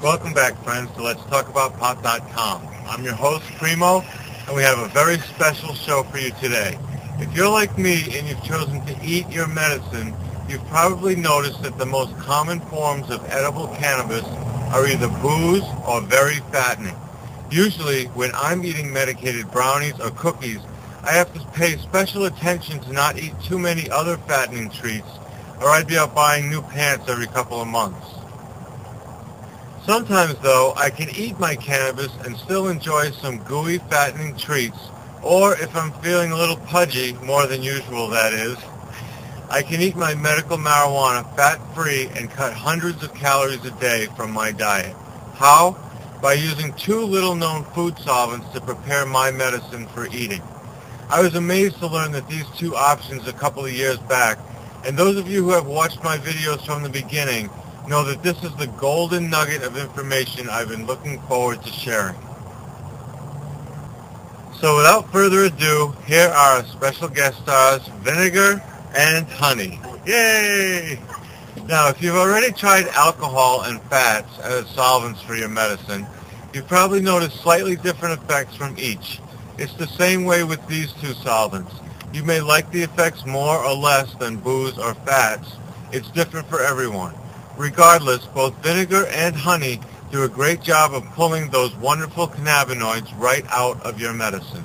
Welcome back, friends, to Let's Talk About Pot.com. I'm your host, Primo, and we have a very special show for you today. If you're like me and you've chosen to eat your medicine, you've probably noticed that the most common forms of edible cannabis are either booze or very fattening. Usually, when I'm eating medicated brownies or cookies, I have to pay special attention to not eat too many other fattening treats, or I'd be out buying new pants every couple of months. Sometimes, though, I can eat my cannabis and still enjoy some gooey, fattening treats, or if I'm feeling a little pudgy, more than usual that is, I can eat my medical marijuana fat-free and cut hundreds of calories a day from my diet. How? By using two little-known food solvents to prepare my medicine for eating. I was amazed to learn that these two options a couple of years back, and those of you who have watched my videos from the beginning know that this is the golden nugget of information I've been looking forward to sharing. So without further ado, here are our special guest stars, Vinegar and Honey. Yay! Now, if you've already tried alcohol and fats as solvents for your medicine, you've probably noticed slightly different effects from each. It's the same way with these two solvents. You may like the effects more or less than booze or fats. It's different for everyone. Regardless, both vinegar and honey do a great job of pulling those wonderful cannabinoids right out of your medicine.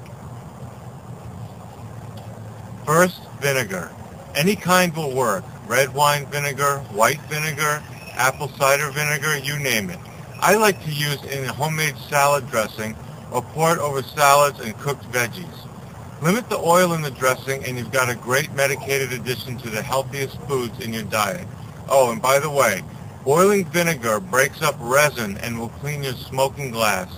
First, vinegar. Any kind will work. Red wine vinegar, white vinegar, apple cider vinegar, you name it. I like to use it in a homemade salad dressing or pour it over salads and cooked veggies. Limit the oil in the dressing and you've got a great medicated addition to the healthiest foods in your diet. Oh, and by the way, boiling vinegar breaks up resin and will clean your smoking glass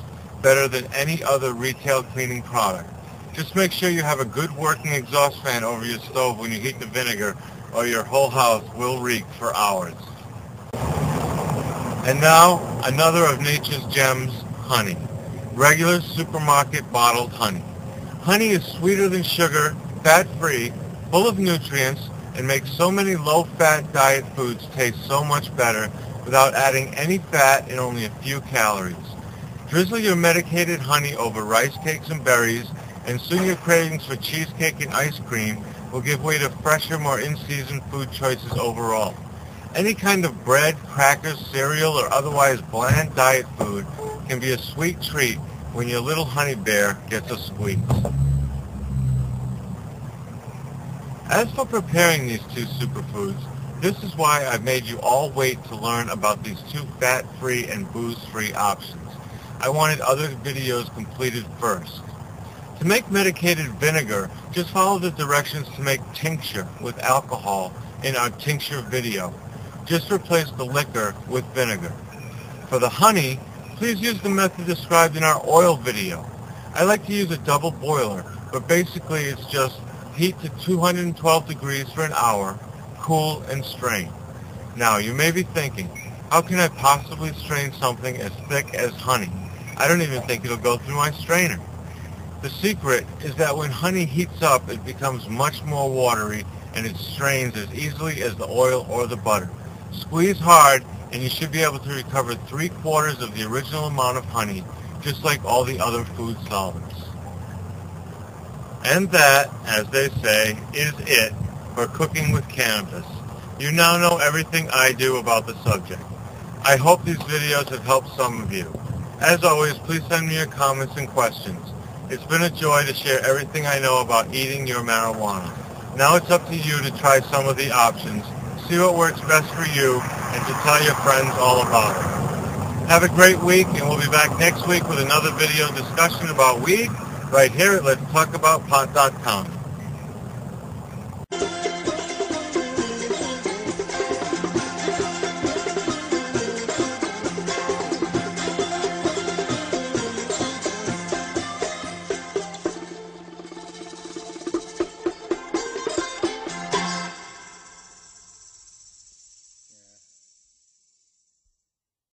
better than any other retail cleaning product. Just make sure you have a good working exhaust fan over your stove when you heat the vinegar, or your whole house will reek for hours. And now, another of nature's gems, honey. Regular supermarket bottled honey. Honey is sweeter than sugar, fat-free, full of nutrients, and makes so many low-fat diet foods taste so much better without adding any fat and only a few calories. Drizzle your medicated honey over rice cakes and berries, and soon your cravings for cheesecake and ice cream will give way to fresher, more in-season food choices overall. Any kind of bread, crackers, cereal, or otherwise bland diet food can be a sweet treat when your little honey bear gets a squeeze. As for preparing these two superfoods, this is why I've made you all wait to learn about these two fat-free and booze-free options. I wanted other videos completed first. To make medicated vinegar, just follow the directions to make tincture with alcohol in our tincture video. Just replace the liquor with vinegar. For the honey, please use the method described in our oil video. I like to use a double boiler, but basically it's just heat to 212 degrees for an hour, cool, and strain. Now, you may be thinking, how can I possibly strain something as thick as honey? I don't even think it'll go through my strainer. The secret is that when honey heats up, it becomes much more watery and it strains as easily as the oil or the butter. Squeeze hard and you should be able to recover 3/4 of the original amount of honey, just like all the other food solvents. And that, as they say, is it for cooking with cannabis. You now know everything I do about the subject. I hope these videos have helped some of you. As always, please send me your comments and questions. It's been a joy to share everything I know about eating your marijuana. Now it's up to you to try some of the options, see what works best for you, and to tell your friends all about it. Have a great week, and we'll be back next week with another video discussion about weed right here at Let's Talk About Pot.com.